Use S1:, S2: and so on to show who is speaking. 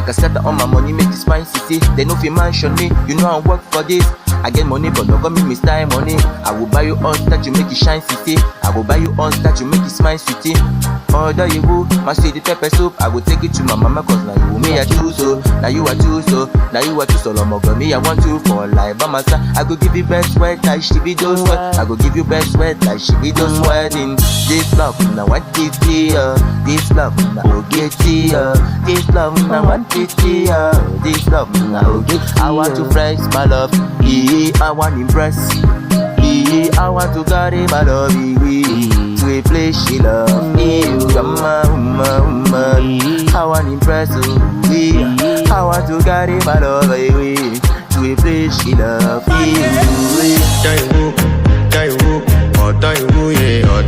S1: Make I scatter all my money, make this fine city. They no fit mention me, you know I work for this. I get money, but no come me style money. I will buy you all that you make it shine city. I will buy you all that you make it smile city. Order you go, my sweetie pepper soup. I will take it to my mama, cause now you me I choose so. Now you are choose so. Now you are choose so long ago. Me I want you for life. By my side, I go give you best sweat like she be those sweat. I go give you best sweat like she be those sweating. This love now what it here. This love now will get here. This love now what it here. This love now will get here. I want to flex my love. I want to impress. I want to carry my love to a place she love. I want to impress you. I want to carry my love to a place she love.
S2: Taiwo, yeah,